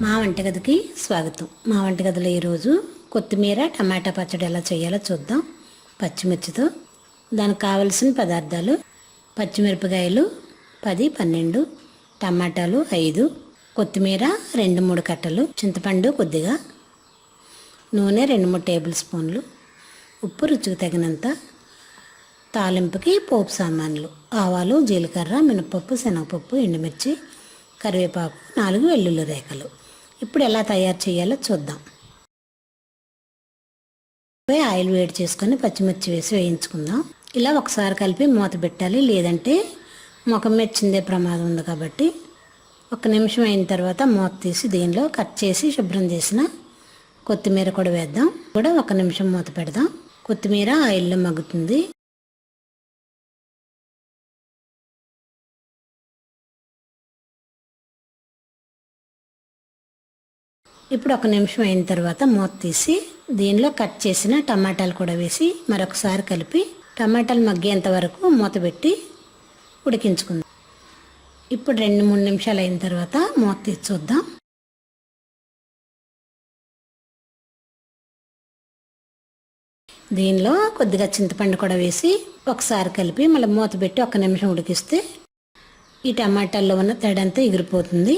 మా వంటగదికి స్వాగతం. మా వంటగదిలో ఈరోజు కొత్తిమీర టమాటా పచ్చడి ఎలా చేయాలో చూద్దాం. పచ్చిమిర్చితో దానికి కావలసిన పదార్థాలు: పచ్చిమిరపకాయలు 10-12, టమాటాలు 5, కొత్తిమీర 2-3 కట్టలు, చింతపండు కొద్దిగా, నూనె 2-3 టేబుల్ స్పూన్లు, ఉప్పు రుచికి తగినంత, తాలింపుకి పోపు సామాన్లు: ఆవాలు, జీలకర్ర, మినపప్పు, శనగపప్పు, ఎండుమిర్చి, కరివేపాకు, 4 వెల్లుల్లి రేఖలు. ఇప్పుడు ఎలా తయారు చేయాలో చూద్దాం. ఆయిల్ వేడి చేసుకొని పచ్చిమిర్చి వేసి వేయించుకుందాం. ఇలా ఒకసారి కలిపి మూత పెట్టాలి, లేదంటే ముఖం మీద చిందే ప్రమాదం ఉంది. కాబట్టి 1 నిమిషం అయిన తర్వాత మూత తీసి దీనిలో కట్ చేసి శుభ్రం చేసిన కొత్తిమీర కూడా వేద్దాం. 1 నిమిషం మూత పెడదాం. కొత్తిమీర ఆయిల్లో మగ్గుతుంది. ఇప్పుడు 1 నిమిషం అయిన తర్వాత మూత తీసి దీనిలో కట్ చేసిన టమాటాలు కూడా వేసి మరొకసారి కలిపి టమాటాలు మగ్గేంత వరకు మూత పెట్టి ఉడికించుకుందాం. ఇప్పుడు 2-3 నిమిషాలు అయిన తర్వాత మూత తీసి చూద్దాం. దీనిలో కొద్దిగా చింతపండు కూడా వేసి ఒకసారి కలిపి మళ్ళీ మూత పెట్టి 1 నిమిషం ఉడికిస్తే ఈ టమాటాల్లో ఉన్న తేడంతా ఎగిరిపోతుంది.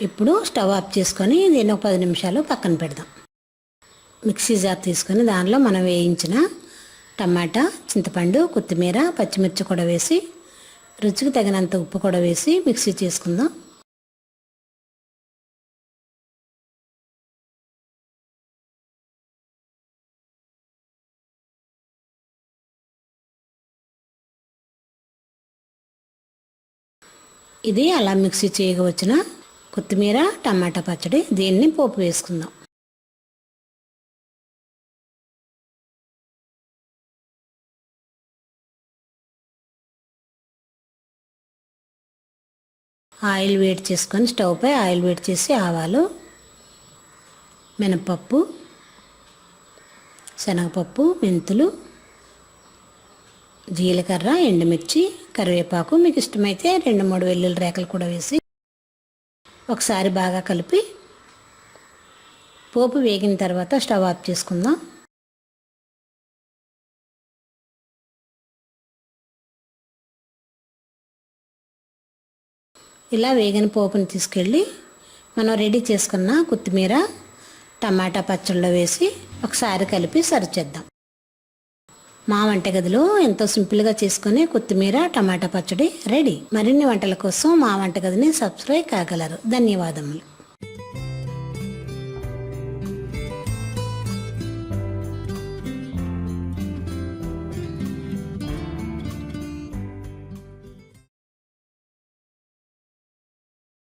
ఇప్పుడు స్టవ్ ఆఫ్ చేసుకొని దీన్ని ఒక 10 నిమిషాలు పక్కన పెడదాం. మిక్సీ జార్ తీసుకొని దానిలో మనం వేయించిన టమాటా, చింతపండు, కొత్తిమీర, పచ్చిమిర్చి కూడా వేసి రుచికి తగినంత ఉప్పు కూడా వేసి మిక్సీ చేసుకుందాం. ఇది అలా మిక్సీ చేయగా వచ్చిన కొత్తిమీర టమాటా పచ్చడి. దీన్ని పోపు వేసుకుందాం. ఆయిల్ వేడి చేసుకొని స్టవ్ పై ఆయిల్ వేడి చేసి ఆవాలు, మినపప్పు, శనగపప్పు, మెంతులు, జీలకర్ర, ఎండుమిర్చి, కరివేపాకు, మీకు ఇష్టమైతే 2-3 వెల్లుల్లి రేఖలు కూడా వేసి ఒకసారి బాగా కలిపి పోపు వేగిన తర్వాత స్టవ్ ఆఫ్ చేసుకుందాం. ఇలా వేగిన పోపుని తీసుకెళ్ళి మనం రెడీ చేసుకున్న కొత్తిమీర టమాటా పచ్చళ్ళలో వేసి ఒకసారి కలిపి సర్వ్ చేద్దాం. మా వంటగదిలో ఎంతో సింపుల్గా చేసుకునే కొత్తిమీర టమాటా పచ్చడి రెడీ. మరిన్ని వంటల కోసం మా వంటగదిని సబ్స్క్రైబ్ కాగలరు. ధన్యవాదములు.